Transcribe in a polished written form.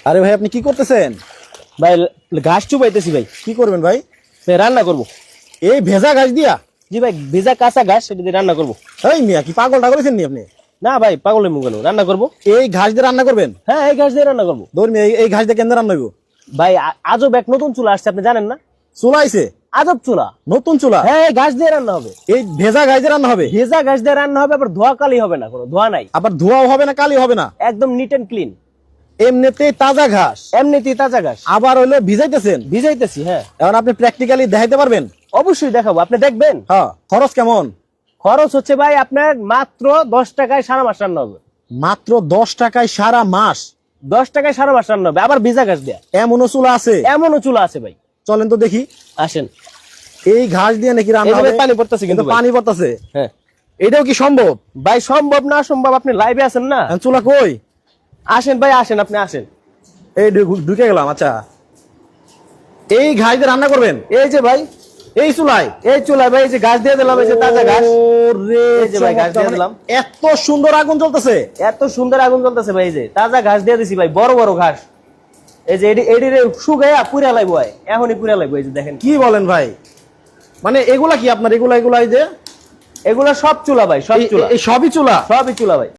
আরে ভাই আপনি কি করতেছেন? ভাই ঘাস চুবাইতেছি ভাই। কি করবেন ভাই? ভাই রান্না করবো। এই ভেজা ঘাস দিয়া? জি ভাই, ভেজা কাঁচা ঘাস সেটা দিয়ে রান্না করবো। এই মিয়া কি পাগলটা করেছেন নি আপনি? না ভাই, পাগলের মুখ গেল, রান্না করবো। এই ঘাস দিয়ে রান্না করবেন? হ্যাঁ, এই ঘাস দিয়ে রান্না করবো। ধরুন এই ঘাস দিয়ে কেন রান্না হইব? ভাই আজব এক নতুন চুলা আসছে, আপনি জানেন না? চুলা আইছে? আজব চুলা, নতুন চুলা? হ্যাঁ, এই ঘাস দিয়ে রান্না হবে। এই ভেজা ঘাস দিয়ে রান্না হবে? ভেজা ঘাস দিয়ে রান্না হবে, আবার ধোয়া কালি হবে না, কোনো ধোয়া নাই, আবার ধোয়াও হবে না, কালি হবে না? একদম নিট এন্ড ক্লিন। এমনিতেই তাজা ঘাস, এমনিতেই তাজা ঘাস। আবার হইলো ভিজাইতেছেন? ভিজাইতেছি, হ্যাঁ। এখন আপনি প্র্যাকটিক্যালি দেখাইতে পারবেন? অবশ্যই দেখাবো, আপনি দেখবেন। হ্যাঁ। খরচ কেমন? খরচ হচ্ছে ভাই আপনার মাত্র 10 টাকায় সারা মাস রান্না হবে। মাত্র 10 টাকায় সারা মাস? 10 টাকায় সারা মাস রান্না হবে, আবার ভিজা ঘাস দেয়া। এমনও চুলা আছে? এমনও চুলা আছে ভাই। চলেন তো দেখি। আসেন। এই ঘাস দিয়ে নাকি রান্না এই যে হবে? ভাই পানি পড়তেছে কিন্তু ভাই। পানি পড়তেছে? হ্যাঁ এটাও কি সম্ভব? ভাই, সম্ভব না সম্ভব, আপনি লাইভে আছেন না। এখন চুলা কই? আসেন ভাই, আসেন, আপনি আসেন। এই ঢুকে গেলাম। আচ্ছা, এই ঘাস দিয়ে রান্না করবেন? এই যে ভাই, এই চুলায়? এই চুলা ভাই, এই যে ঘাস দিয়ে দিলাম, এই যে তাজা ঘাস। ওরে এই যে ভাই, ঘাস দিয়ে চমৎকার, দিলাম। এত সুন্দর আগুন জ্বলতেছে। এত সুন্দর আগুন জ্বলতেছে ভাই, এই যে তাজা ঘাস দিয়ে দিছি ভাই, বড় বড় ঘাস। এই যে এডিরে শুকাইয়া পুরা লাইবো, এখনই পুরা লাইবো। এই যে দেখেন। কি বলেন ভাই? মানে এগুলা কি আপনার? এগুলা এই যে এগুলা সব চুলা ভাই, সব চুলা, এই সবই চুলা? সবই চুলা ভাই।